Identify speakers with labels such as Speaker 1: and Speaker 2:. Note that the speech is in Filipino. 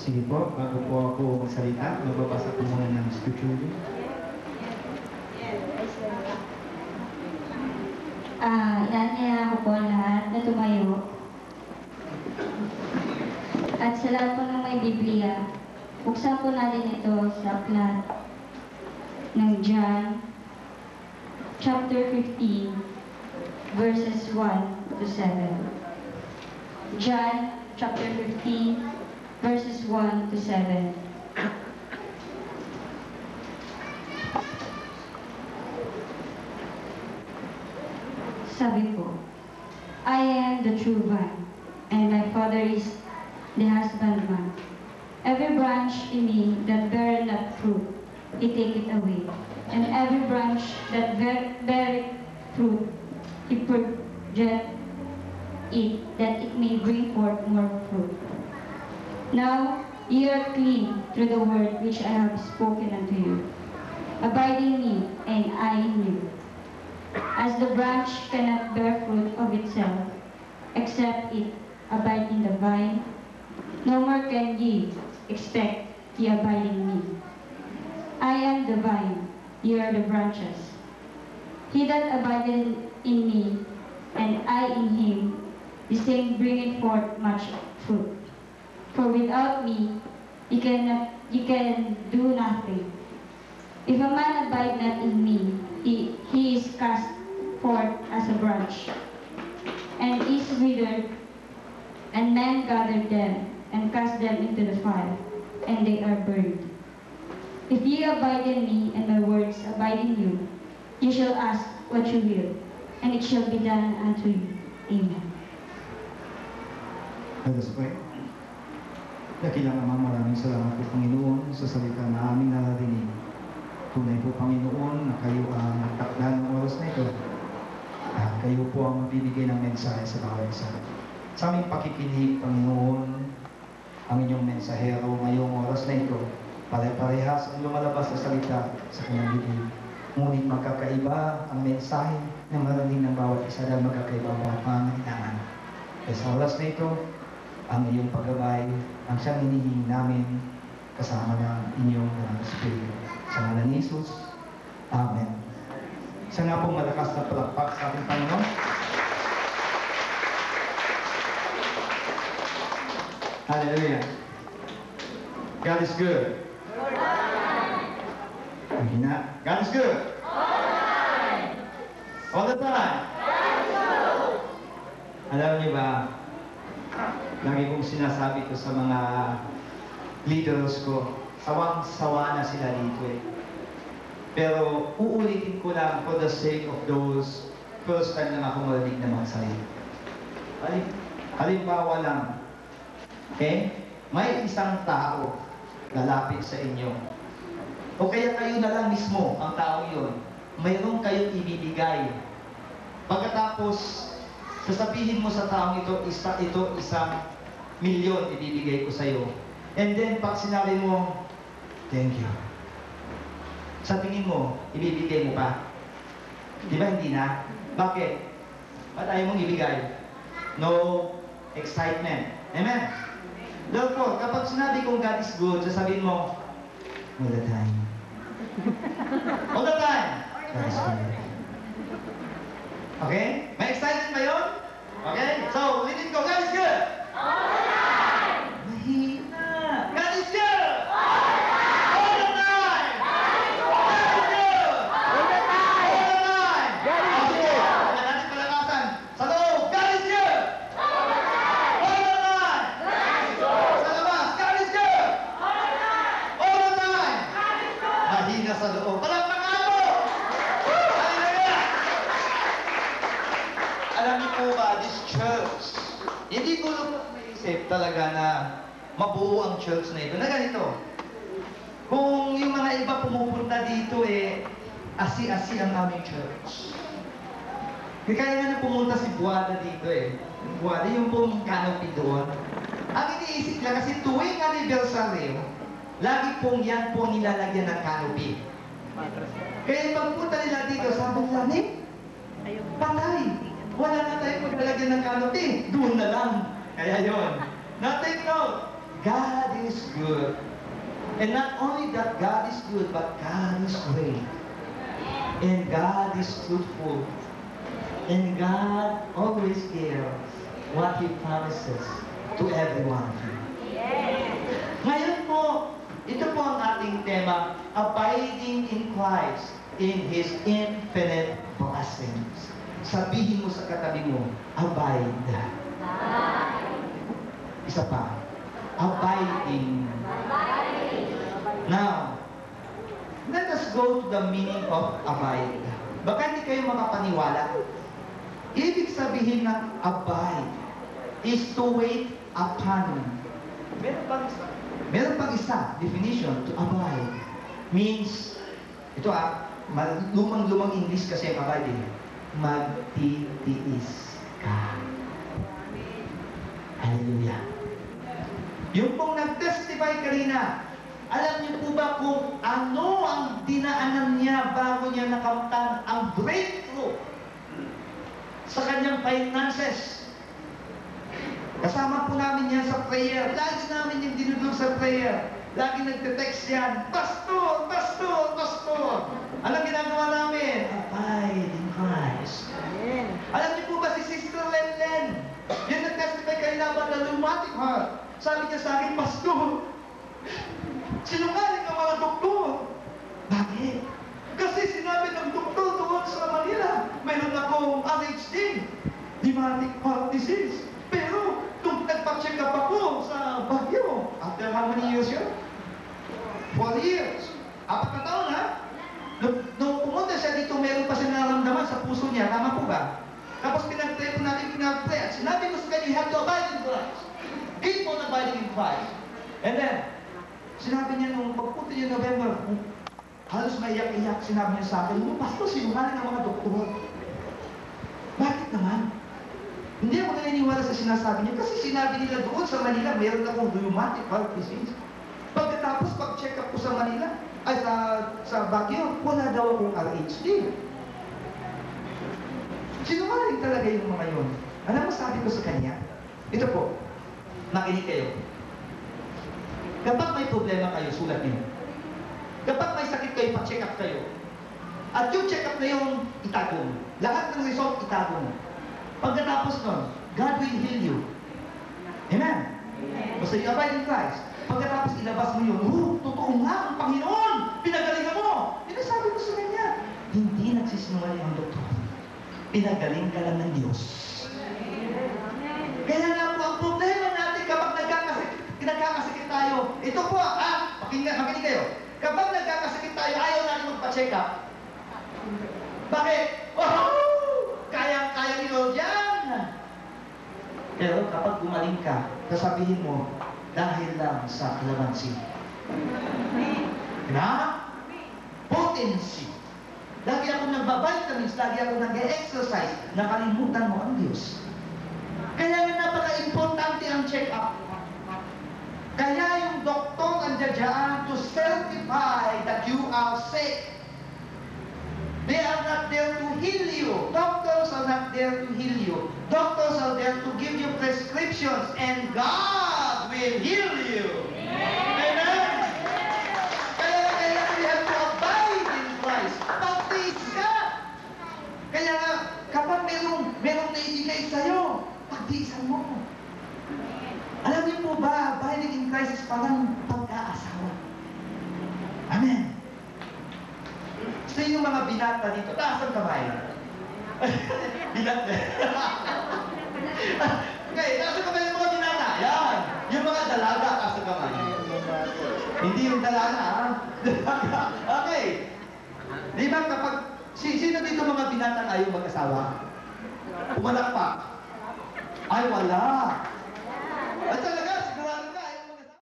Speaker 1: Sige po, bago po ako magsalita, magbabasa po muna ng scripture.
Speaker 2: Inanyaya ko po ang lahat na tumayo. At sa lahat po ng may Biblia, buksan po natin ito sa aklat ng John, chapter 15, verses 1 to 7. John, chapter 15, verses 1 to 7. Sabi po, I am the true vine, and my Father is the husbandman. Every branch in me that beareth not fruit, he taketh away. And every branch that beareth fruit, he purgeth it, that it may bring forth more fruit. Now ye are clean through the word which I have spoken unto you. Abide in me, and I in you. As the branch cannot bear fruit of itself, except it abide in the vine, no more can ye expect ye abide in me. I am the vine, ye are the branches. He that abideth in me, and I in him, the same bringeth forth much fruit. For without me ye can do nothing. If a man abide not in me, he is cast forth as a branch, and is withered, and men gather them, and cast them into the fire, and they are burned. If ye abide in me, and my words abide in you, ye shall ask what you will, and it shall be done unto you. Amen.
Speaker 1: Let us pray. Dakilang Ama, maraming salamat po Panginoon sa salita na aming naririnig. Tunay po Panginoon na kayo ang nagtakda ng oras na ito. At kayo po ang magbibigay ng mensahe sa bawat isa. Sa aming pakikinig, Panginoon, ang inyong mensahero ngayong oras na ito, pare-parehas ang lumalabas sa salita sa kanyang bibig. Ngunit magkakaiba ang mensahe na marinig ng bawat isa dahil magkakaiba ang mga pangailangan. Kaya sa oras na ito, ang iyong paggabay, ang siyang hinihingi namin kasama ng inyong Espiritu. Sa ngalan ni Jesus. Amen. Isa nga pong malakas na palakpak sa ating Panginoon. Hallelujah. God is good. Ang hina. God is good. All the time. Alam niyo ba, lagi kong sinasabi ko sa mga leaders ko, sawang-sawa na sila dito eh. Pero uulitin ko lang for the sake of those first time na ako marinig na magsalita. Halimbawa lang, okay? May isang tao lalapit sa inyo. O kaya kayo na lang mismo, ang tao yun, mayroon kayong ibibigay. Pagkatapos, sasabihin mo sa taong ito, isang milyon ibibigay ko sa iyo. And then, pag sinabi mo, thank you. Sa tingin mo, ibibigay mo pa? Di ba hindi na? Bakit? Ba't ayaw mong ibigay? No excitement. Amen? Therefore, kapag sinabi kong God is good, sasabihin mo, all the time. All the time. God is good. Okay? May excitement ba yun? Okay? So, ulitin ko, God is good. All the time. Mahina. God is good. All the time. God is good. All the time. All the time. God is good. Wala natin palakasan. Sa loob, God is good. All the time. All the time. God is good. Sa labas, God is good. All the time. All the time. God is good. Mahina sa loob. Palakpakan mo. Hallelujah. Alam niyo po ba, this church, hindi ko lang maisip talaga na mabuo ang church na ito. Na ganito, kung yung mga iba pumupunta dito asi-asi ang aming church. Kaya nga na pumunta si Buwada dito Buwada, yung pong canopy doon. Ang iniisip niya, kasi tuwing anibersaryo, lagi pong yan po nilalagyan ng canopy. Kaya pagpunta nila dito, sabi nila, patay! Wala na tayong maglalagyan ng canopy. Doon na lang. Kaya yon. Now take note, God is good. And not only that God is good, but God is great. And God is truthful. And God always gives what He promises to every one of you. Ngayon po, ito po ang ating tema, abiding in Christ in His infinite blessings. Sabihin mo sa katabi mo, abide. Isa pa, abiding. Now, let us go to the meaning of abide. Baka hindi kayo makapaniwala. Ibig sabihin ng abide is to wait upon. Meron pang isa, definition, to abide. Means, ito lumang-lumang English kasi ang abide eh. Magtitiis ka. Hallelujah. Yung pong nag-testify kanina, alam niyo po ba kung ano ang dinaanan niya bago niya nakamtan ang breakthrough sa kanyang finances? Kasama po namin yan sa prayer. Lagi namin yung dinudog sa prayer. Lagi nagte-text yan, Pastor! Pastor! Pastor! Anong ginagawa namin? Abide in Christ. Alam niyo po ba si Sister Len? Yung nag-testify kayo laban na rheumatic heart. Sabi niya sa akin, Pastor, sinungaling ang mga doktor. Bakit? Kasi sinabi ng doktor doon sa Manila, mayroon akong RHD, rheumatic heart disease. Pero, nung nagpa-check up ako sa Baguio, after how many years yun? 4 years. 4 na taon, ha? Nung pumunta siya dito, meron pa siya nararamdaman sa puso niya. Tama po ba? Tapos pinag-pray po natin, pinag-pray. At sinabi ko sa kanya, you have to abide in Christ. Keep on abiding in Christ. And then, sinabi niya nung pagpunta niya November, halos maiyak-iyak, sinabi niya sa akin, Pastor, sinungaling ang mga doktor. Bakit naman? Hindi ako naniniwala sa sinasabi niya kasi sinabi nila doon sa Manila, mayroon akong rheumatic heart disease. Pagkatapos, pag-check up ko sa Manila, ay sa Baguio, wala daw akong RHD. Sinungaling talaga yung mga yun. Alam mo, sabi ko sa kanya, ito po, makinig kayo. Kapag may problema kayo, sulat niyo. Kapag may sakit kayo, pa-check up kayo. At yung check up na yung itago mo. Lahat ng result, itago mo. Pagkatapos nun, God will heal you. Amen? Basta you abide in Christ. Pagkatapos ilabas mo yun, totoo nga ang Panginoon! Pinagalingan mo! Yun ang sabi ko sa kanya. Hindi nagsisinungaling ang doktor. Pinagaling ka lang ng Diyos. Kaya nga po, ang problema natin kapag nagkakasakit tayo, ito po, makinig kayo. Kapag nagkakasakit tayo, ayaw natin magpa-check up. Bakit? Oh! Kaya ni Lord yan! Pero kapag gumaling ka, sasabihin mo, dahil lang sa kalamansi. Na? Potency. Lagi ako nagbabitamins, lagi ako nag-exercise, nakalimutan mo ang Diyos. Kaya nga napaka-importante ang check-up. Kaya yung doktor nandiyan to certify that you are sick. They are not there to heal you. Doctors are not there to heal you. Doctors are there to give you prescriptions, and God will heal you. Amen? Kaya we have to abide in Christ. Pag-taste ka. Kaya nga, kapag merong naibigay sa'yo, pag-tiisan mo. Alam niyo po ba, abiding in Christ is parang pag-aasawa. Amen. So yung mga binata dito, taas ang kamay. Binata. Okay, taas ang kamay yung mga binata. Yan. Yung mga dalaga, taas ang kamay. Hindi yung dalaga, ha? Okay. Di ba kapag, sino dito mga binata ayaw mag-asawa? Pumalakpak. Ay, wala.